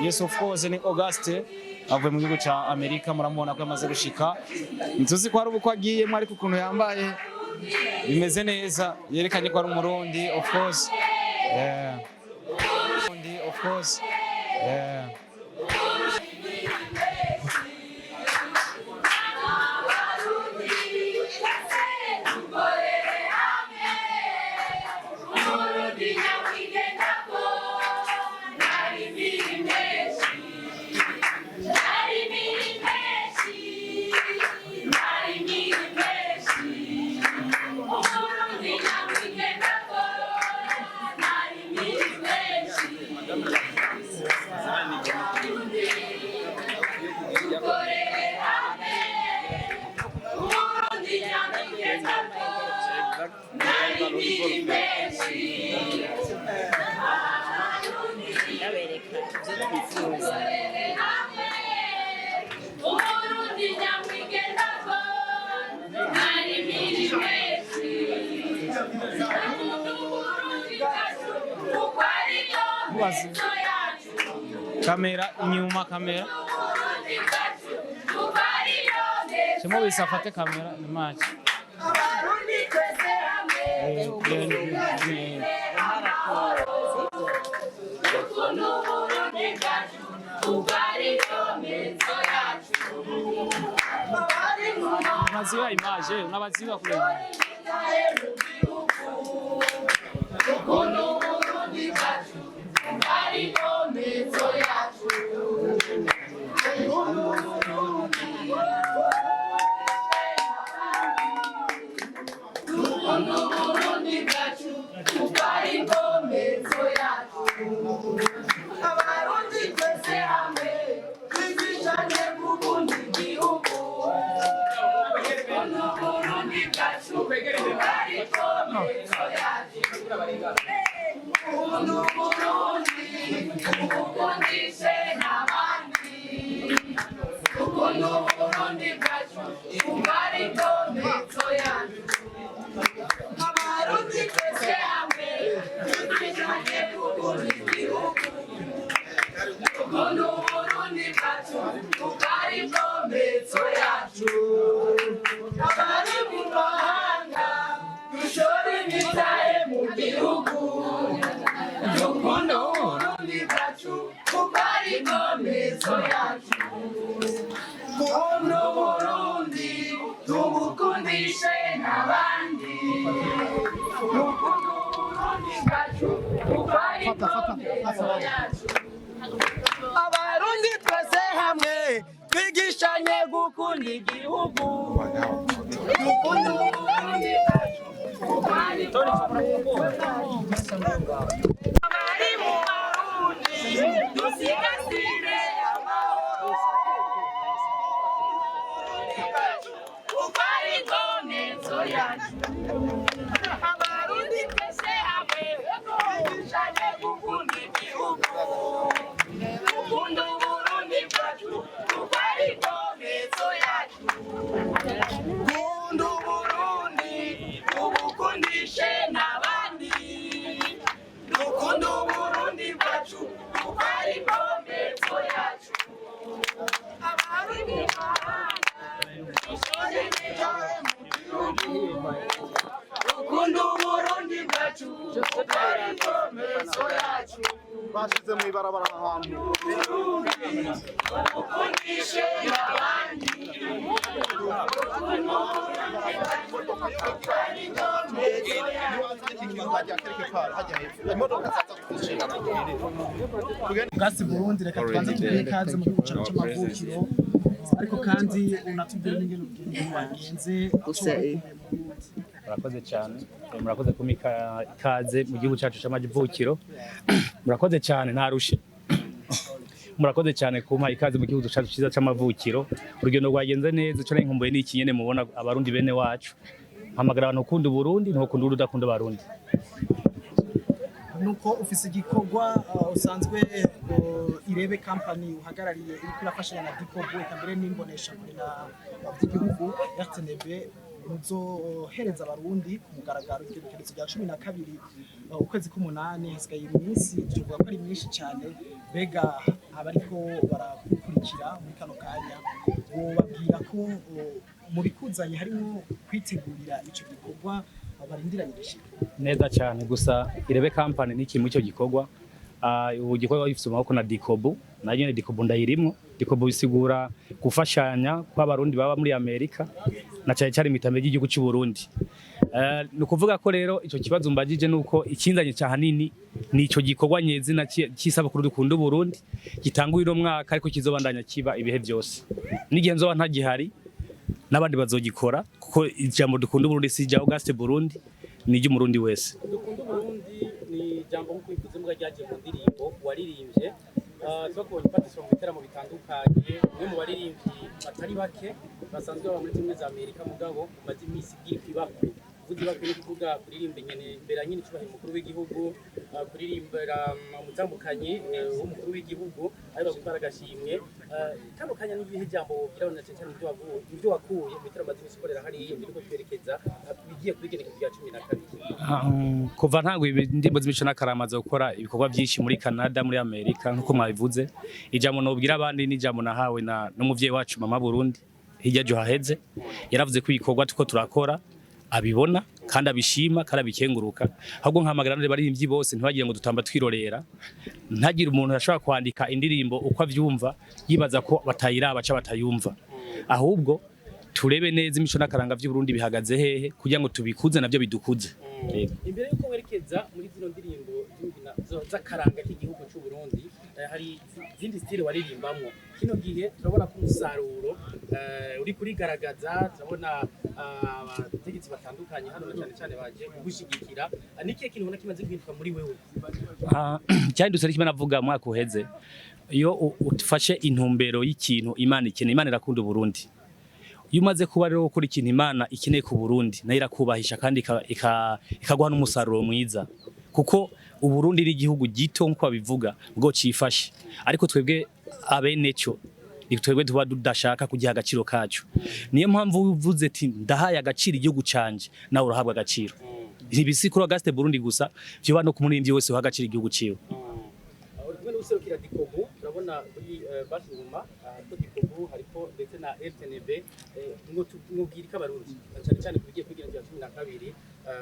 Yes, of course, ni August avuye mu gihugu ca Amerika, muramubona ko yamaze gushika. Ntuzi ko hari ubukwe agiyemo ariko ukuntu yambaye bimeze neza, yerekanye ko ari umurundi, of course. Yeah. Of course. Yeah. Kamera inyuma, kamera Chemo bisafate kamera ni match Maziwa image unabaziwa kule Abarundi twese hamwe twigishanye gukunda igihugu gukunda Uburundi abari mu Barundi dusigasire amahoro kuko ari inkomezi yacu Abarundi twese hamwe twigishanye gukunda igihugu gukunda Uburundi bwacu kuko ari inkomezi yacu gukunda Uburundi ubukundishe n'abandi dukunda Uburundi bwacu kuko ari inkomezi yacu abari mu mahanga dushore nitahe mu gihugu dukunda Uburundi bwacu kuko ari inkomezi yacu bashize mu ibarabara ahantu ubukundishe n'abandi Gasi Burundi reka tubanze tubire ikaze mu gihugu cyacu c'amavukiro ariko kandi unatubwira n'ingene ubwenge wagenze Murakoze cyane, murakoze kumika ikaze mu gihugu cyacu c'amavukiro. Murakoze cyane ntarushe. Murakoze cyane kuma ikaze mu gihugu cyacu ciza c'amavukiro. Urugendo rwagenze neza, cyo nkumbuye n'iki nyene mubona abarundi bene wacu. Hamagara abantu ukunda Burundi, ntukunda udakunda Barundi. Nuko ufise igikorwa usanzwe irebe company uhagarariye iri kurafashanya na Dikobo ikambere n'imbonesha muri na by'igihugu RTNB muzohereza abarundi ku mugaragaro igerekerezo rya 12 ukwezi k'umunani hasigaye iminsi tuvuga ko ari myinshi cyane bega abariko barakurikira muri kano kanya babwira ko mu bikuzanye harimo kwitegurira ico gikorwa barindiranye gishika neza cyane gusa irebe company niki mu cyo gikorwa ubu gikorwa gifite amaboko na Dikobu na nyene Dikobu ndayirimo. Dikobu bisigura gufashanya kw'abarundi baba muri Amerika na cyane imitambe y'igihugu cy'u Burundi. Ni kuvuga ko rero ico kibazo mbagije nuko ikinzanye cyahanini ni ico gikorwa nyezina cy'isabukuru dukunda Burundi gitangwa uyu mwaka ariko kizobandanya kiba ibihe byose. N'igihe nzoba ntagihari n'abandi bazogikora kuko ijambo dukunda Burundi si ja AUGAST Burundi ni ry'umurundi wese. Dukunda Burundi ni jambo nkuko ivuze mbwa ryaje mu ndirimbo waririmbye twakubonye patiswa mu biteramo bitandukanye umwe mu baririmbyi batari bake basanzwe baba muri zimwe za Amerika mugabo maze imisi bw'ibakwe uvuze bakwe no kuvuga kuririmba nyene imbere nyine cyubahe mukuru w'igihugu kuririmbira umutambukanye w'umukuru w'igihugu ari bagutwara gashimwe tandukanya n'ibihe jambo birabona cyane ibyo wakuye mu biteramo maze isikorera hari yindi riko twerekeza bigiye kubigenekezo rya 12 kuva ntango indimbo z'imico n'akaramaza gukora ibikorwa byinshi muri Canada muri Amerika nkuko mwabivuze ijambo nobwira abandi n'ijambo nahawe na n'umuvyeyi wacu mama Burundi hirya jo haheze yaravuze ko ibikorwa tuko turakora abibona kandi abishima kandi abikenguruka ahubwo nkamagara none bari imvyi bose ntibagira ngo dutamba twirorera ntagira umuntu ashobora kwandika indirimbo uko avyumva yibaza ko batayiraba ca batayumva ahubwo turebe neza imico n'akaranga by'u Burundi bihagaze hehe kugira ngo tubikuze navyo bidukuze. Imbere yuko werekeza muri zino ndirimbo z'akaranga k'igihugu cy'u Burundi hari zindi style waririmbamwo kino gihe turabona ko umusaruro uri kurigaragaza turabona abategetsi batandukanye hano na cyane baje gushigikira niki kintu ubona kimaze guhinduka muri wewe cyane dusari kimwe navuga mwaka uheze iyo ufashe intumbero y'ikintu Imana ikene Imana irakunda Burundi iyo umaze kuba rero gukora ikintu Imana ikeneye ku Burundi nayo irakubahisha kandi ikaguha n'umusaruro mwiza kuko Uburundi ari igihugu gito nko babivuga ngo cifashe ariko twebwe abeneco twebwe tuba dudashaka kugiha agaciro kacu niyo mpamvu uvuze ati ndahaye agaciro igihugu canje nawe urahabwa agaciro ibisikuru AUGAST Burundi gusa byo no kumurindi wese uha agaciro igihugu ciwe. Uri n'userukira Dikobu turabona kuri bashuma ko Dikobu hariko ndetse na RTNB ngo tubwirika abarundi cyane kugiye kugira 12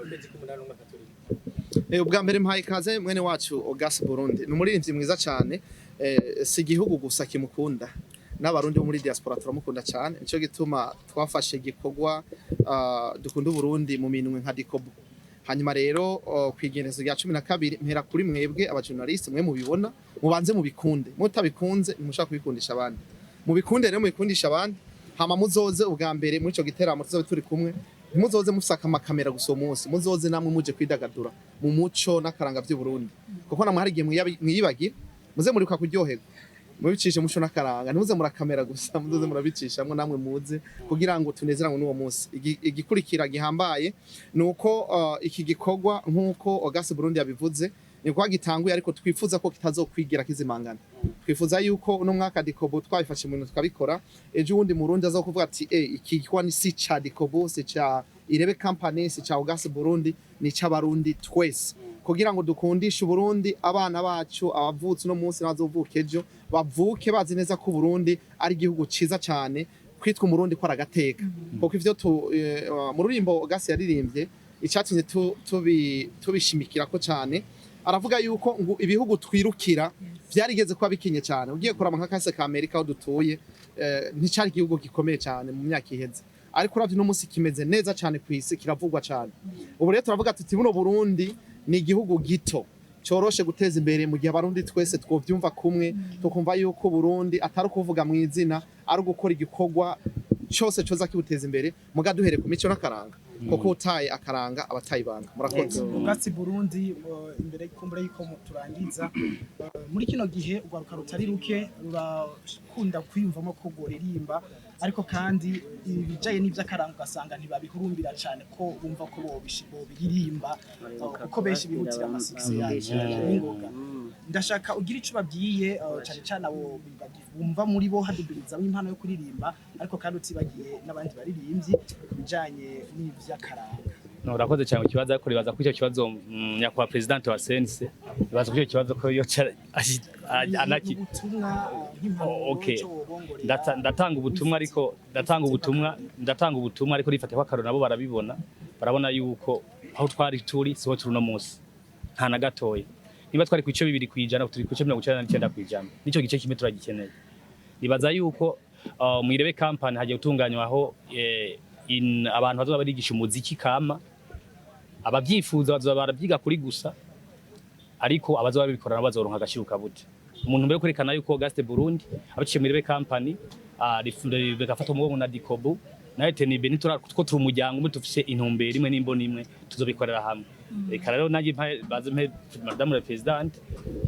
kwezi k'umunani umwaka turi ubwa mbere mpaye ikaze mwene wacu AUGAST Burundi ni umuririmbyi mwiza cyane si igihugu gusa kimukunda n'abarundi bo muri diaspora turamukunda cyane nico gituma twafashe gikorwa dukunda Burundi mu minwe nka Dikobu hanyuma rero kwigenezo rya 12 mpera kuri mwebwe abajournaliste mwe mubibona mubanze mubikunde mutabikunze mushaka kubikundisha abandi mubikunde rero mubikundisha abandi hama muzoze ubwa mbere muri ico giteramo tuzobe turi kumwe muzoze musaka amakamera guso munsi muzoze namwe muje kwidagadura mu muco n'akaranga by'u Burundi kuko namwe hari gihe mwiyibagira muze muri kwa kuryoherwa mubicishe muco n'akaranga ntimuze murakamera gusa muzoze murabicishamwe namwe muze kugira ngo tunezeranwe n'uwo munsi igikurikira gihambaye nuko iki gikorwa nkuko AUGAST Burundi yabivuze ni kwa gitanguye ariko twifuza ko kitazokwigira kizimangana twifuza yuko uno mwaka Dikobu twabifashe mu tukabikora ejo wundi murundi azokuvuga ati iki gikorwa ni si cha Dikobu si cha irebe company si cha AUGAST Burundi ni cha barundi twese kugira ngo dukundishe Burundi abana bacu abavutse no munsi nazovuka ejo bavuke bazi neza ko Burundi ari igihugu ciza cyane kwitwa umurundi ko aragateka kuko ivyo mu rurimbo AUGAST yaririmbye icyatumye tubishimikira ko cyane aravuga yuko ngo ibihugu twirukira byarigeze kuba bikinye cyane ugiye kurama nka kase ka Amerika aho dutuye nticari igihugu gikomeye cyane mu myaka iheze ariko uravye no musi kimeze neza cyane kwisi kiravugwa cyane ubu rero turavuga tuti buno Burundi ni igihugu gito coroshe guteza imbere mu gihe abarundi twese twovyumva kumwe tukumva yuko Burundi atari kuvuga mu izina ari gukora igikorwa cyose coza kibuteza imbere muga duhere ku mico n'akaranga kuko utaye akaranga abatayibanga murakoze. AUGAST Burundi imbere kumbure yuko turangiza muri kino gihe ugwaruka rutari ruke rurakunda kwiyumvamo ko goririmba ariko kandi ibijaye n'ivy'akaranga ugasanga ntibabihurumbira cyane ko bumva ko biririmba kuko benshi bihutira amasiksi yaje n'ingoga ndashaka ugira ico babwiye cyane cyane abo wumva muri bo haduduriza impano yo kuririmba ariko kandi utibagiye n'abandi baririmbyi bijanye n'ivy'akaranga. No, urakoze cyane ikibazo ariko ribaza ko icyo kibazo nyakwa president wa CNC ribaza ko icyo kibazo ko yo anaki okay ndatanga ubutumwa ariko rifate kwa karo nabo barabibona barabona yuko aho twari turi siho turi no munsi nta na gatoya niba twari ku ico 2 kwijana turi ku 99 kwijana nico gice kimwe turagikeneye ribaza yuko mwirebe company hagiye gutunganywa aho abantu bazoba barigisha umuziki kama abavyifuza bazoba barabyiga kuri gusa ariko abazoba bikorana bazoronka agashiruka bute umuntu mbere kurekana yuko AUGAST Burundi abaciye mwirebe company gafata umugongo na Dikobu na ETNB nitwo turi umuryango umwe tufise intumbero imwe n'imboni imwe tuzobikorera hamwe reka rero nanjye baze mpe madame le president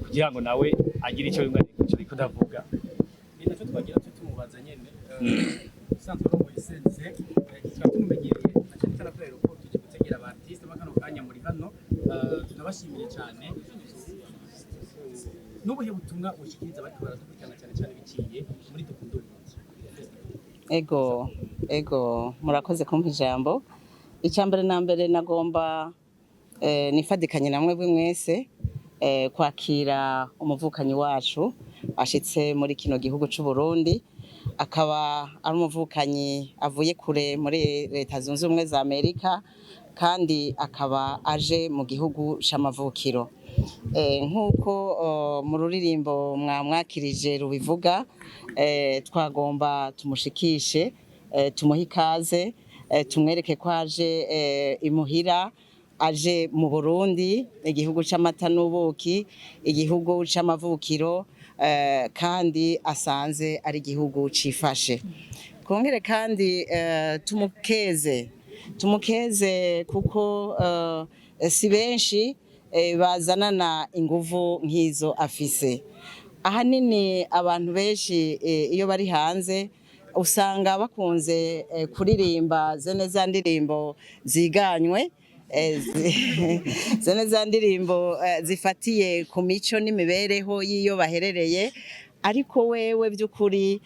kugira ngo nawe agire icyo yungana icyo riko ndavuga ni nacyo twagira tumubaza nyene usanzwe no muyisenze twatumenyereye nacyo cyanakorera ko tuje gutegera abartiste bakano kanya muri hano tunabashimire cyane n'ubuhe butumwa ushikiriza bariko baradukurikirana cyane biciye muri Dukundo. Ego murakoze kumpa ijambo. Icyambere na mbere nagomba nifadikanye namwe bw'imwese kwakira umuvukanyi wacu ashitse muri kino gihugu cy'u Burundi akaba ari umuvukanyi avuye kure muri Leta Zunze Ubumwe za Amerika kandi akaba aje mu gihugu c'amavukiro nk'uko mu ruririmbo mwamwakirije rubivuga twagomba tumushikishe tumuhe ikaze tumwereke ko aje imuhira aje mu Burundi igihugu c'amata n'ubuki igihugu c'amavukiro kandi asanze ari igihugu cifashe kongere kandi tumukeze kuko si benshi bazanana inguvu nk'izo afise ahanini abantu benshi iyo bari hanze usanga bakunze kuririmba zene za ndirimbo ziganywe zene za ndirimbo zifatiye ku mico n'imibereho y'iyo baherereye ariko wewe by'ukuri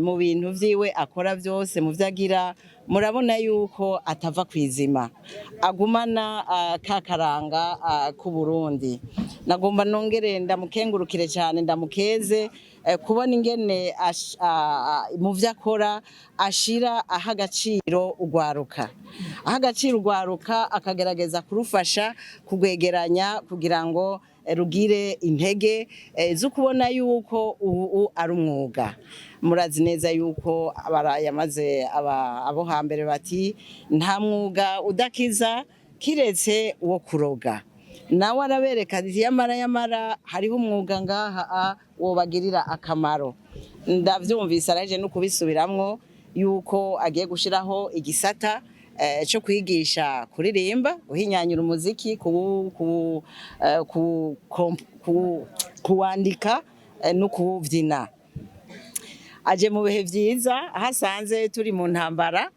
mu bintu vyiwe akora byose mu vyagira murabona yuko atava kwizima agumana kakaranga ku Burundi nagomba nongere ndamukengurukire cyane ndamukeze kubona ingene mu vyakora ashira ahagaciro ugwaruka akagerageza kurufasha kugwegeranya kugira ngo rugire intege zo kubona yuko ubu ari umwuga murazi neza yuko yamaze abo hambere bati nta mwuga udakiza kiretse uwo kuroga nawe arabereka ati yamara hariho umwuga ngaha wobagirira akamaro ndavyumvise araje no kubisubiramwo yuko agiye gushiraho igisata cyo kwigisha kuririmba uhinyanyura umuziki kuwandika no kuvyina aje mu bihe vyiza hasanze turi mu ntambara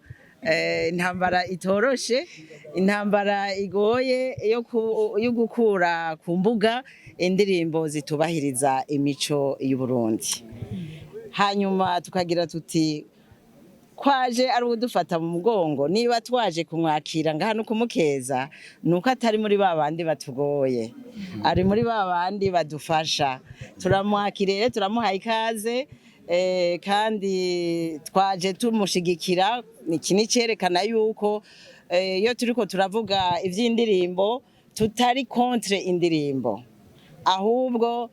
intambara itoroshe intambara igoye yo gukura ku mbuga indirimbo zitubahiriza imico y'u Burundi hanyuma tukagira tuti kwaje ari udufata mu mugongo niba twaje kumwakira ngaha no kumukeza nuko atari muri babandi batugoye ari muri babandi badufasha turamwakirere turamuhaye ikaze kandi twaje tumushigikira ikini cerekana yuko iyo turiko turavuga ivy'indirimbo tutari contre indirimbo ahubwo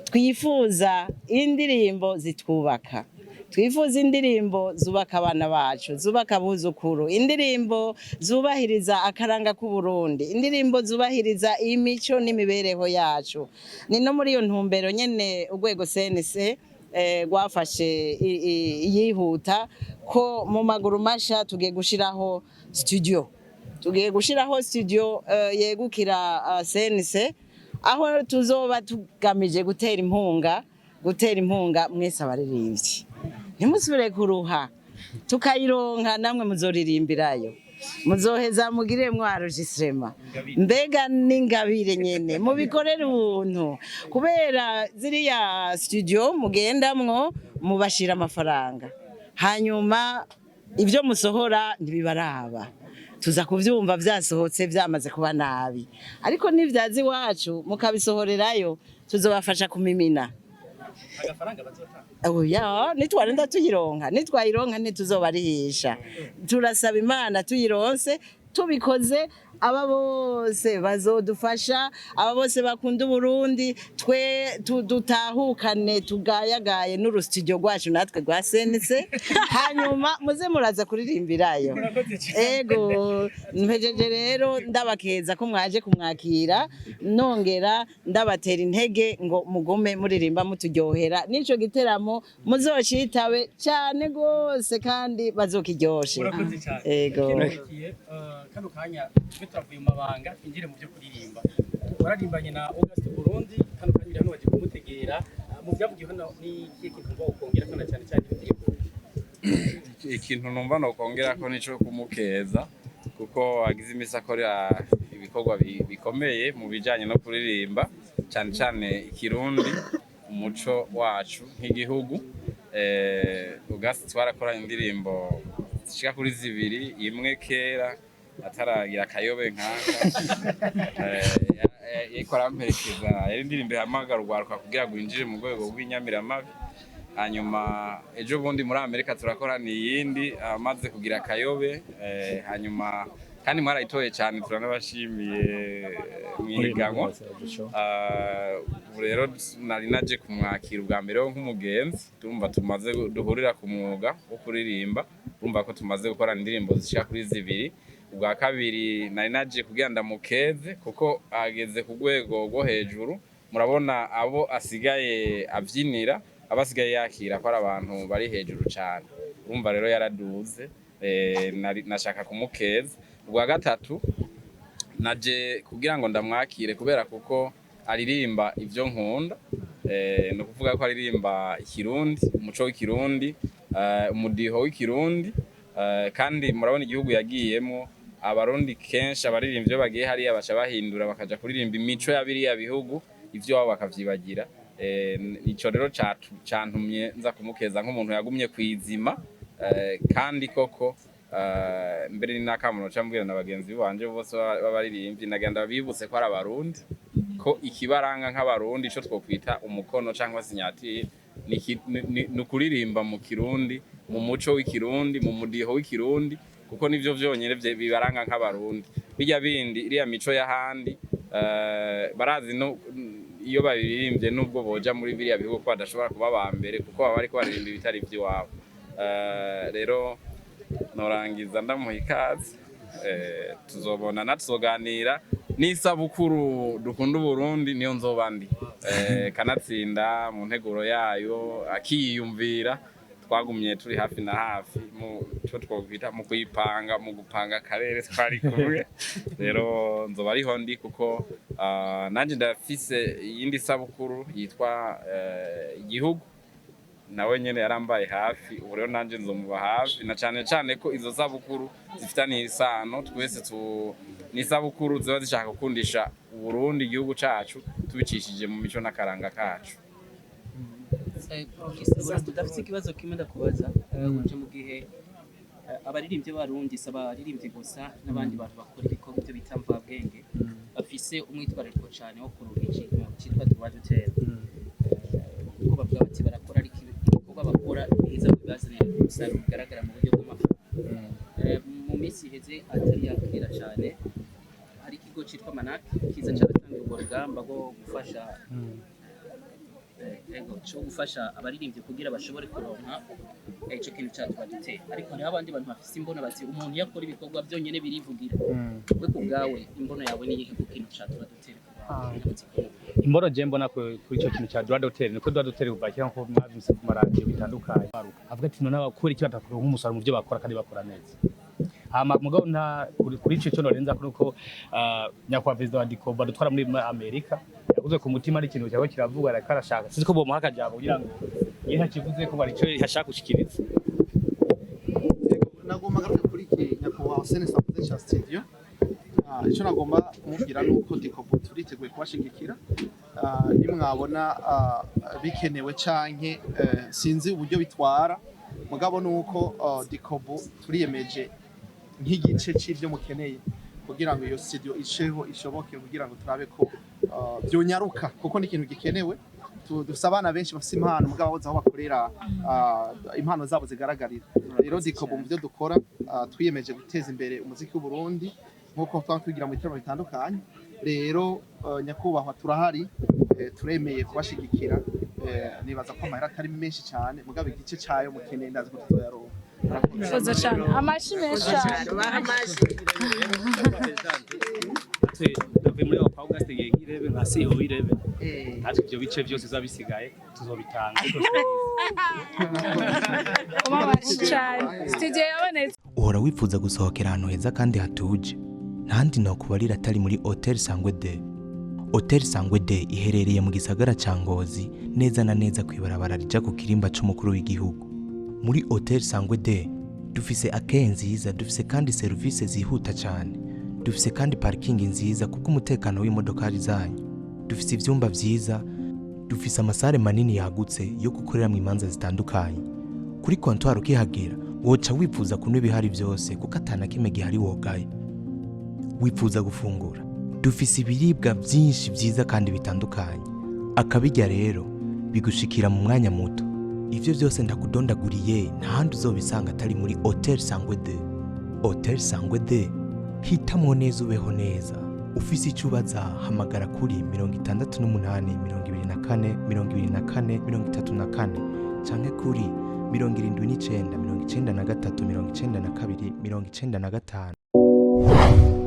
twifuza indirimbo zitwubaka twifuza indirimbo zubaka abana bacu zubaka abuzukuru indirimbo zubahiriza akaranga k'u Burundi indirimbo zubahiriza imico n'imibereho yacu ni no muri iyo ntumbero nyene urwego CNC gwafashe yihuta ko mu maguru masha tugiye gushiraho studio yegukira CNC aho tuzoba tugamije gutera impunga mwese abaririmbyi ntimusubire kuruha tukayironka namwe muzoririmbirayo muzoheza mugire mwarujisema mbega n'ingabire nyene mubikorera ubuntu kubera ziriya studio mugendamwo mubashira amafaranga hanyuma ibyo musohora ntibibaraba tuza kuvyumva vyasohotse vyamaze kuba nabi ariko nivyazi wacu mukabisohorerayo tuzobafasha kumimina agafaranga bazotanga oya nitwarinda tuyironka nitwayironka ntituzobarihisha turasaba imana tuyironse tubikoze aba bose bazodufasha aba bose bakunda Burundi twe dutahukane tugayagaye n'urustudio rwacu natwe rwa Ndetse hanyuma muze muraza kuririmbirayo ego mpejeje rero ndabakeza ko mwaje kumwakira nongera ndabatera intege ngo mugume muririmba muturyohera nico giteramo muzocitabe cyane gose kandi bazokiryoshe ego kano kanya twavuye mu mabanga injire mu byo kuririmba wararimbanye na AUGAST Burundi kano kanya hano baje kumutegera mu byavugiye hano ni ikintu ngomba ukongera kana cyane cyane ikintu numva no kongera ko nico kumukeza kuko agize imisi akora ibikorwa bikomeye mu bijanye no kuririmba cyane cyane ikirundi umuco wacu nk'igihugu AUGAST twarakora indirimbo zishika kuri zibiri imwe kera ataragira kayobe nkaka yikora mperekeza yari ndirimbe hamagara urwaruka kugira ngo injire mu rwego rw'inyamiramabi hanyuma ejo bundi muri Amerika turakora niyindi amaze kugira kayobe hanyuma kandi mwarayitoye cyane turanabashimiye mwiganwa rero nari naje kumwakira ubwa mbere nk'umugenzi tumva tumaze duhurira ku mwuga wo kuririmba urumva ko tumaze gukora indirimbo zishika kuri zibiri ubwa kabiri nari naje kugira ndamukeze kuko ageze ku rwego rwo hejuru murabona abo asigaye abyinira abasigaye yakira ko ari abantu bari hejuru cyane urumva rero yaraduze nashaka kumukeza ubwa gatatu naje kugira ngo ndamwakire kubera kuko aririmba ivyo nkunda no kuvuga ko aririmba ikirundi umuco w'ikirundi umudiho w'ikirundi kandi murabona igihugu yagiyemo abarundi kenshi abaririmbye bagiye hariya baca bahindura bakaja kuririmba imico y'abiriya bihugu ivyo wabo bakavyibagira ico rero cantumye nza kumukeza nk'umuntu yagumye kwizima kandi koko mbere ni nakamuno cambwira na bagenzi banje bose babaririmbye nagenda bibutse ko ari abarundi ko ikibaranga nk'abarundi ico twokwita umukono cyangwa sinyatire ni kuririmba mu kirundi mu muco w'ikirundi mu mudiho w'ikirundi kuko nivyo vyonyene bibaranga nk'abarundi bijya bindi iriya mico y'ahandi barazi no iyo babirimbye nubwo boja muri biriya bihugu ko badashobora kuba ba mbere kuko baba bariko baririmba ibitari vy'iwabo rero norangiza ndamuha ikaze tuzobonana tuzoganira n'isabukuru dukunda Burundi niyo nzobandi kanatsinda mu nteguro yayo akiyumvira twagumye turi hafi na hafi mu cyo twokwita mu kuyipanga mu gupanga akarere twari kumwe rero nzoba ariho ndi kuko nanje ndafise yindi sabukuru yitwa igihugu nawe nyene yarambaye hafi ubu rero nanje nzomuba hafi na cyane cyane ko izo sabukuru zifitanye isano twese ni sabukuru ziba zishaka gukundisha Burundi igihugu cacu tubicishije mu mico n'akaranga kacu Dafite ikibazo kimwe ndakubaza uje mu gihe abaririmbye barundi saba aririmbye gusa n'abandi bantu bakora ibikorwa byo bita mvabwenge bafise umwitwarariko cyane wo kuruha ikintu cyitwa tuwadutera kuko bavuga bati barakora ari ibikorwa bakora biza kubazanira umusaruro ugaragara mu buryo bw'amafaranga mu minsi iheze atari yakira cyane hari ikigo cyitwa Manak kiza cyaratangiye urwo rugamba rwo gufasha cyo gufasha abaririmbye kugira bashobore kuronka ico kintu cyatwadutse ariko hari abandi bantu bafise imbona bati umuntu yakora ibikorwa byonyene birivugira we kubgawe imbono yawe ni yihe ku kintu cyatwadutse imbono je mbona kuri ico kintu cya droit d'auteur niko droit d'auteur ubakira nko mwavyise ku maradiyo bitandukanye avuga ati none abakora iki batakuronka umusaruro mu byo bakora kandi bakora neza mugabo nta kuri ico cyo norenza kuko nyakwa president wa Dikoba dutwara muri Amerika yavuze ku mutima ari ikintu cyawe kiravuga arakarashaka sizi ko bo muhaka jabo kugira ngo yiha kivuze ko bari cyo yashaka gushikiriza nagomba garuka kuri iki nyakubahwa senesa mvuze cya studio. Icyo nagomba kumubwira ni uko dikobu turiteguye kubashigikira nimwabona bikenewe canke sinzi uburyo bitwara mugabo ni uko dikobu turiyemeje nk'igice c'ivyo mukeneye kugira ngo iyo studio isheho ishoboke kugira ngo turabe ko byonyaruka kuko ni ikintu gikenewe. Dufise abana benshi bafise impano mugabo aho bakorera impano zabo zigaragarira. Rero dikobu mu byo dukora twiyemeje guteza imbere umuziki w'u Burundi nkuko twakwigira mu bitaramo bitandukanye. Rero nyakubahwa turahari turemeye kubashigikira nibaza ko amahera atari menshi cyane mugabo igice cyayo mukeneye ndazi ko tuzoyaronka. Murakoze cyane amashi menshi cyane Ndavuye muri AUGAST Yakiriwe nka CEO w'irebe natwe ibyo bice byose zabisigaye tuzobitanga amashi cyane studio yabonetse. Uhora wifuza gusohokera ahantu heza kandi hatuje ntandi no kubarira atari muri Hotel Sangwe de. Hotel Sangwe de iherereye mu gisagara ca Ngozi neza na neza kwibarabara rija ku kirimba c'umukuru w'igihugu. Muri Hotel Sangwe de dufise akeye nziza, dufise kandi service zihuta cyane, dufise kandi parking nziza kuko umutekano w'imodoka zanyu, dufise ivyumba vyiza, dufise amasare manini yagutse yo gukorera mu imanza zitandukanye. Kuri comptoir ukihagera woca wifuza kunywa ibihari byose kuko atana kimwe gihari wogaye. Wifuza gufungura, dufise ibiribwa byinshi byiza kandi bitandukanye, akabijya rero bigushikira mu mwanya muto. Ivyo byose ndakudondaguriye ntahandi uzobisanga atari muri Hotel Sangwe de. Hotel Sangwe de hitamo neza ubeho neza. Ufise icubaza hamagara kuri 68 24 24 34 canke kuri 79 93 92 95.